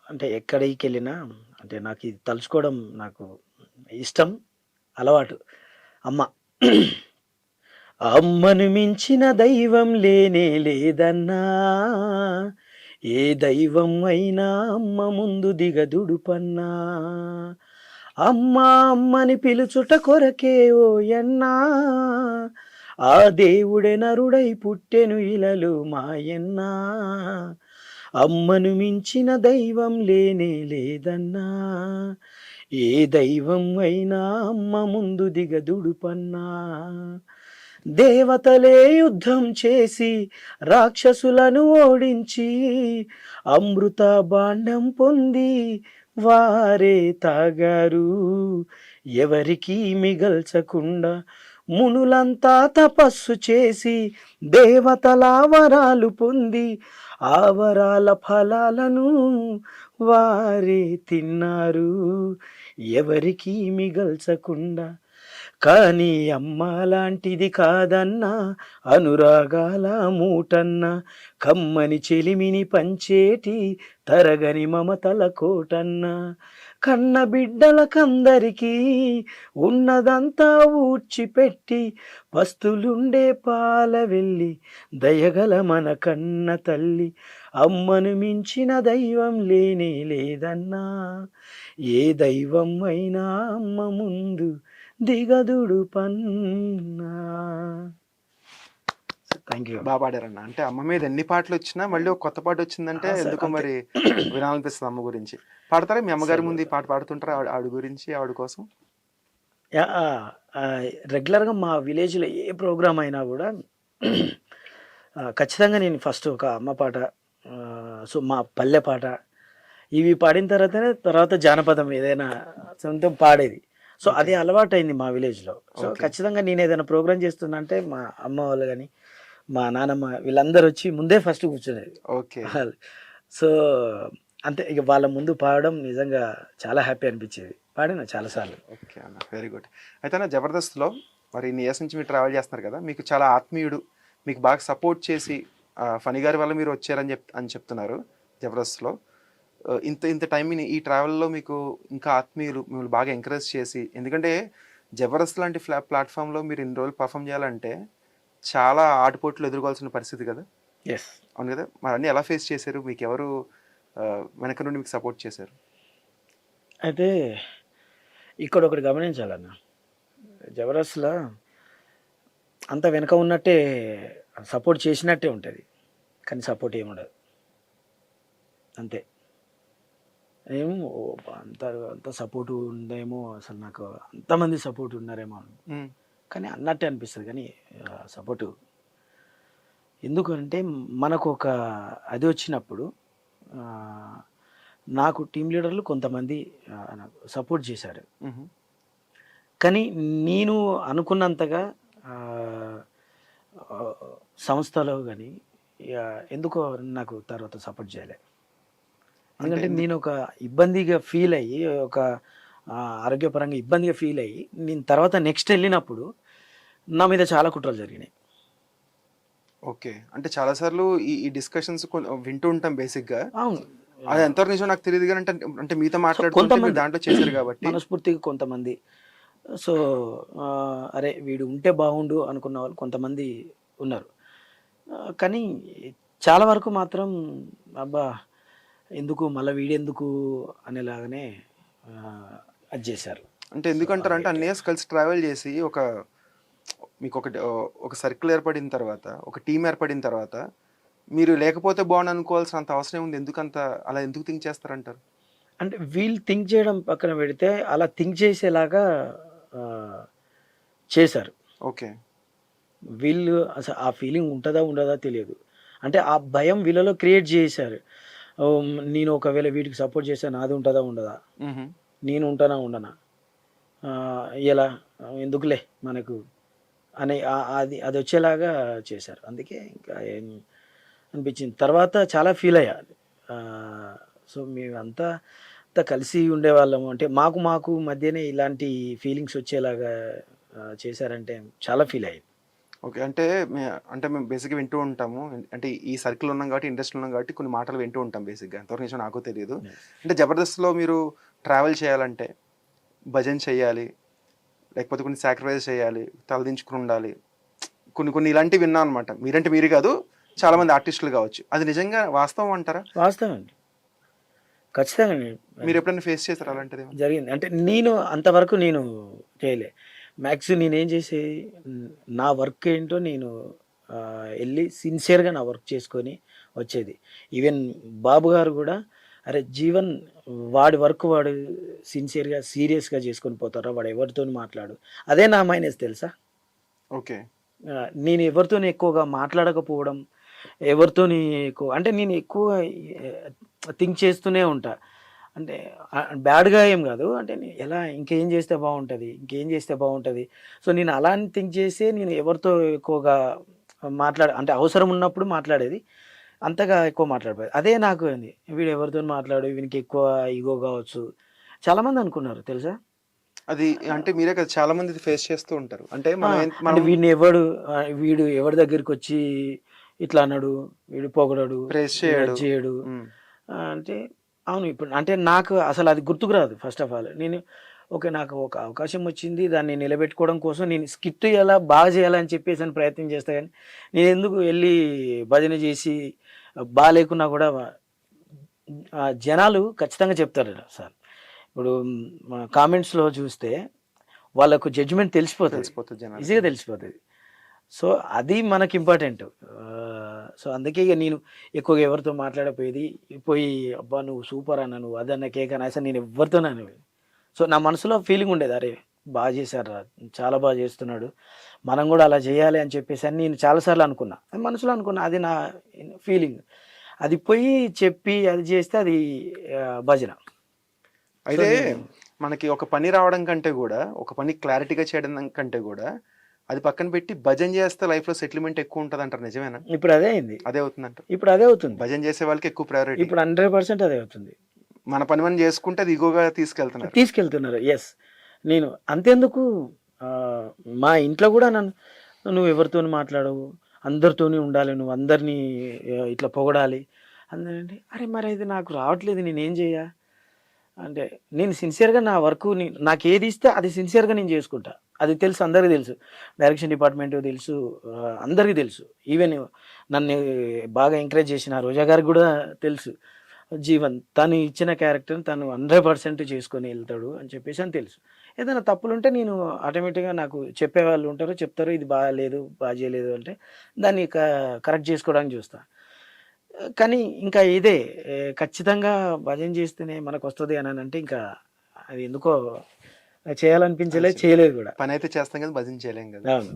అంటే ఎక్కడికెళ్ళినా అంటే నాకిది తలుచుకోవడం నాకు ఇష్టం, అలవాటు. అమ్మ. అమ్మను మించిన దైవం లేనే లేదన్నా, ఏ దైవం అయినా అమ్మ ముందు దిగదుడుపన్నా. అమ్మా అమ్మని పిలుచుట కొరకే ఓయన్నా, ఆ దేవుడే నరుడై పుట్టెను ఇలలో మాయన్నా. అమ్మను మించిన దైవం లేనే లేదన్నా, ఏ దైవం అయినా అమ్మ ముందు దిగదుడుపన్నా. దేవతలే యుద్ధం చేసి రాక్షసులను ఓడించి అమృత భాండం పొంది వారే తాగారు. ఎవరికీ మిగల్చకుండా మునులంతా తపస్సు చేసి దేవతల వరాలు పొంది ఆ వరాల ఫలాలను వారే తిన్నారు. ఎవరికీ మిగల్చకుండా. కానీ అమ్మ లాంటిది కాదన్నా, అనురాగాల మూటన్నా, కమ్మని చెలిమిని పంచేటి తరగని మమతల కోటన్నా. కన్న బిడ్డలకందరికీ ఉన్నదంతా ఊడ్చిపెట్టి పస్తులుండే పాల వెళ్ళి దయగల మన కన్న తల్లి. అమ్మను మించిన దైవం లేనే లేదన్నా, ఏ దైవం అయినా అమ్మ ముందు దిగదుడు పన్నా. Thank you. బాగా పాడారన్న. అంటే అమ్మ మీద ఎన్ని పాటలు వచ్చినా మళ్ళీ ఒక కొత్త పాట వచ్చిందంటే సార్ ఎందుకో అంతే. మరి వినాలనిపిస్తుంది అమ్మ గురించి. పాడతారా మీ అమ్మగారి ముందు ఈ పాట పాడుతుంటారా ఆవిడ గురించి ఆవిడ కోసం? రెగ్యులర్గా మా విలేజ్లో ఏ ప్రోగ్రామ్ అయినా కూడా ఖచ్చితంగా నేను ఫస్ట్ ఒక అమ్మ పాట, సో మా పల్లె పాట ఇవి పాడిన తర్వాత జానపదం ఏదైనా సొంతం పాడేది. సో అది అలవాటైంది మా విలేజ్లో. సో ఖచ్చితంగా నేను ఏదైనా ప్రోగ్రామ్ చేస్తున్నా అంటే మా అమ్మ వాళ్ళు కానీ మా నానమ్మ వీళ్ళందరూ వచ్చి ముందే ఫస్ట్ కూర్చునేది. ఓకే. సో అంతే, ఇక వాళ్ళ ముందు పాడడం నిజంగా చాలా హ్యాపీ అనిపించేది. పాడిన చాలాసార్లు. ఓకే అన్న, వెరీ గుడ్. అయితే అన్న జబర్దస్త్లో మరి ఇన్ని ఇయర్స్ నుంచి మీరు ట్రావెల్ చేస్తున్నారు కదా, మీకు చాలా ఆత్మీయుడు, మీకు బాగా సపోర్ట్ చేసి ఫణి గారి వల్ల మీరు వచ్చారని చెప్తున్నారు జబర్దస్త్లో. ఇంత ఇంత టైం ఈ ట్రావెల్లో మీకు ఇంకా ఆత్మీయులు మిమ్మల్ని బాగా ఎంకరేజ్ చేసి, ఎందుకంటే జబర్దస్త్ లాంటి ప్లాట్ఫామ్లో మీరు ఇన్ని రోజులు పర్ఫామ్ చేయాలంటే చాలా ఆటుపోట్లు ఎదుర్కోవాల్సిన పరిస్థితి కదా. ఎస్, అవును కదా. మరి అన్నీ ఎలా ఫేస్ చేశారు? మీకు ఎవరు వెనక నుండి మీకు సపోర్ట్ చేశారు? అయితే ఇక్కడ ఒకటి గమనించాలన్న, జబర్దస్త్లో అంత వెనక ఉన్నట్టే సపోర్ట్ చేసినట్టే ఉంటుంది, కానీ సపోర్ట్ ఏముండదు. అంతే. ఏమో అంత అంత సపోర్ట్ ఉందేమో, అసలు నాకు అంతమంది సపోర్ట్ ఉన్నారేమో కానీ అన్నట్టే అనిపిస్తుంది. కానీ సపోర్టు ఎందుకంటే మనకు ఒక అది వచ్చినప్పుడు నాకు టీం లీడర్లు కొంతమంది నాకు సపోర్ట్ చేశారు. కానీ నేను అనుకున్నంతగా సంస్థలో కానీ ఎందుకో నాకు తర్వాత సపోర్ట్ చేయలే. ఎందుకంటే నేను ఒక ఇబ్బందిగా ఫీల్ అయ్యి, ఒక ఆరోగ్యపరంగా ఇబ్బందిగా ఫీల్ అయ్యి నేను తర్వాత నెక్స్ట్ వెళ్ళినప్పుడు నా మీద చాలా కుట్రలు జరిగినాయి. ఓకే. అంటే చాలాసార్లు ఈ డిస్కషన్స్ వింటూ ఉంటాం బేసిక్గా. అవును, అది ఎంత నిజం నాకు తెలియదు కానీ అంటే మీతో మాట్లాడుకుంటే దాంట్లో చేశారు కాబట్టి మనస్ఫూర్తిగా కొంతమంది. సో అరే వీడు ఉంటే బాగుండు అనుకున్న వాళ్ళు కొంతమంది ఉన్నారు. కానీ చాలా వరకు మాత్రం అబ్బా ఎందుకు మళ్ళీ వీడెందుకు అనేలాగానే అది చేశారు. అంటే ఎందుకంటారు అంటే అన్ని ఇయర్స్ కలిసి ట్రావెల్ చేసి మీకు ఒక సర్కిల్ ఏర్పడిన తర్వాత, ఒక టీం ఏర్పడిన తర్వాత మీరు లేకపోతే బాగుండు అనుకోవాల్సిన అంత అవసరం ఉంది. ఎందుకంత అలా ఎందుకు థింక్ చేస్తారంటారు? అంటే వీళ్ళు థింక్ చేయడం పక్కన పెడితే అలా థింక్ చేసేలాగా చేశారు. ఓకే. వీళ్ళు అసలు ఆ ఫీలింగ్ ఉంటుందా ఉండదా తెలియదు. అంటే ఆ భయం వీళ్ళలో క్రియేట్ చేశారు. నేను ఒకవేళ వీటికి సపోర్ట్ చేస్తే నాది ఉంటుందా ఉండదా, నేను ఉంటానా ఉండనా, ఎలా ఎందుకులే మనకు అనే అది అది వచ్చేలాగా చేశారు. అందుకే ఇంకా ఏం అనిపించింది తర్వాత చాలా ఫీల్ అయ్యా. సో మేమంతా కలిసి ఉండేవాళ్ళము, అంటే మాకు మధ్యనే ఇలాంటి ఫీలింగ్స్ వచ్చేలాగా చేశారంటే చాలా ఫీల్ అయ్యింది. ఓకే. అంటే అంటే మేము బేసిక్‌గా వింటూ ఉంటాము. అంటే ఈ సర్కిల్ ఉన్నాం కాబట్టి, ఇండస్ట్రీలో ఉన్నాం కాబట్టి కొన్ని మాటలు వింటూ ఉంటాం బేసిక్‌గా. ఎంతవరకు నిజమో నాకు తెలీదు. అంటే జబర్దస్త్‌లో మీరు ట్రావెల్ చేయాలంటే భజన చేయాలి, లేకపోతే కొన్ని సాక్రిఫైస్ చేయాలి, తలదించుకొని ఉండాలి. కొన్ని కొన్ని ఇలాంటివి విన్నాం అనమాట. మీరంటే మీరు కాదు, చాలామంది ఆర్టిస్టులు కావచ్చు. అది నిజంగా వాస్తవం అంటారా? వాస్తవం అండి, ఖచ్చితంగా అండి. మీరు ఎప్పుడైనా ఫేస్ చేసారా అలాంటిది? జరిగింది అంటే నేను అంతవరకు నేను చేయలే. మ్యాక్స్ నేనేం చేసే నా వర్క్ ఏంటో నేను వెళ్ళి సిన్సియర్గా నా వర్క్ చేసుకొని వచ్చేది. ఈవెన్ బాబు గారు కూడా అరే జీవన్ వాడి వర్క్ వాడు సిన్సియర్గా సీరియస్గా చేసుకొని పోతారా, వాడు ఎవరితో మాట్లాడు, అదే నా మైనస్ తెలుసా. ఓకే. నేను ఎవరితోని ఎక్కువగా మాట్లాడకపోవడం, ఎవరితోని ఎక్కువ అంటే నేను ఎక్కువ థింక్ చేస్తూనే ఉంటా. అంటే బ్యాడ్‌గా ఏం గాదు. అంటే ఎలా ఇంకేం జేస్తే బావుంటది? ఇంకేం జేస్తే బావుంటది? సో, నేను అలా అని థింక్ చేసే నేను ఎవరితో ఎక్కువగా అంటే అవసరం ఉన్నప్పుడు మాట్లాడేది. అంతగా ఎక్కువ మాట్లాడపోయేది. అదే నాకు అయింది. వీడు ఎవరితోని మాట్లాడు, వీనికి ఎక్కువ ఇగో గావచ్చు. చాలామంది అనుకున్నారు తెలుసా? అది అంటే మీరే కదా చాలా మంది ఇది ఫేస్ చేస్తూ ఉంటారు. అంటే ఆ! మనం అంటే మనం వీడిని ఎవడు వీడు ఎవడి దగ్గరికొచ్చి ఇట్లా అన్నాడు, వీడు పొగడడు, ప్రేస్ వీడు అది చేయడు. చేయడు. హ్మ్. అంటే అవును. ఇప్పుడు అంటే నాకు అసలది గుర్తుకు రాదు ఫస్ట్ ఆఫ్ ఆల్. నేను ఓకే. నాకు ఒక అవకాశం వచ్చింది. దాన్ని నిలబెట్టుకోవడం కోసం నేను స్కిట్ ఎలా బాగా చేయాలని చెప్పేసని ప్రయత్నం చేస్తా గానీ, నేనెందుకు ఎళ్లి భజన చేసి బాలేకున్నా కూడా జనాలు ఖచ్చితంగా చెప్తారు సార్. ఇప్పుడు కామెంట్స్‌లో చూస్తే వాళ్ళకు జడ్జ్‌మెంట్ తెలిసిపోతది. తెలిసిపోతది జనాలకి. ఈజీగా తెలిసిపోతది. సో, అది మనకి ఇంపార్టెంట్. సో, అందుకే ఇగ నేను ఎక్కువగా ఎవరితో మాట్లాడకపోయేది. పోయి అబ్బా! నువ్వు సూపర్ అన్న, నువ్వు అదన్న, కేక్ అసలు నేను ఎవ్వరితోని అనేవాడిని. సో, నా మనసులో ఫీలింగ్ ఉండేది. అరే! బా చేశార్రా, చాలా బా చేస్తున్నాడు. మనం గూడా అలా చేయాలి అని చెప్పేసని నేను చాలా సార్లు అనుకున్నా. మనసులో అనుకున్నా. అది నా ఫీలింగ్. అది పోయి చెప్పి అది చేస్తే అది భజన. సో, అయితే నేను మనకి ఒక పని రావడం కంటే గూడా, ఒక పని క్లారిటీగా చేయడం కంటే గూడా, అది పక్కన పెట్టి భజన చేస్తే లైఫ్‌లో సెటిల్‌మెంట్ ఎక్కువ ఉంటదంటారు. నిజమేనా? ఇప్పుడు అదే అయింది. అదే అవుతుందంటారు. ఇప్పుడు అదే అవుతుంది. భజన చేసే వాళ్ళకి ఎక్కువ ప్రయారిటీ. ఇప్పుడు 100% అదే అవుతుంది. మన పని మనం చేసుకుంటే అది ఇగోగా తీసుకెళ్తున్నారు. తీసుకెళ్తున్నారు. యెస్. నేను అంతెందుకు మా ఇంట్లో గూడా నన్ను "నువ్వు ఎవరితోని మాట్లాడవు, అందరితోని ఉండాలి, నువ్వు అందరిని ఇట్లా పొగడాలి." అందరంటే అరే! మరి అది నాకు రావట్లేదు, నేనేం జేయ? అంటే నేను సిన్సియర్‌గా నా వర్కు నాకేది ఇస్తే అది సిన్సియర్‌గా నేను జేసుకుంటా. అది తెలుసు, అందరికి తెలుసు. డైరెక్షన్ డిపార్ట్‌మెంట్‌కి తెలుసు, అందరికి తెలుసు. ఈవెన్ నన్ను బాగా ఎంకరేజ్ చేసిన రోజా గారికి గూడా తెలుసు. జీవన్ తను ఇచ్చిన క్యారెక్టర్‌ని తను 100% చేసుకొని ఎళ్తాడు అని చెప్పేసని తెలుసు. ఏదైనా తప్పులుంటే నేను ఆటోమేటిక్‌గా నాకు చెప్పేవాళ్ళు ఉంటారు. చెప్తారు ఇది బాలేదు, బా చేయలేదు అంటే దాన్ని కరెక్ట్ చేసుకోవడానికి చూస్తా. కానీ ఇంకా ఇదే ఖచ్చితంగా భజన చేస్తేనే మనకొస్తది అననంటే ఇంకా అది ఎందుకో చేయాలనిపించలేదు, చేయలేదు గూడా. పనైతే చేస్తాం కదా! భజన చేయలేం కదా! అవును.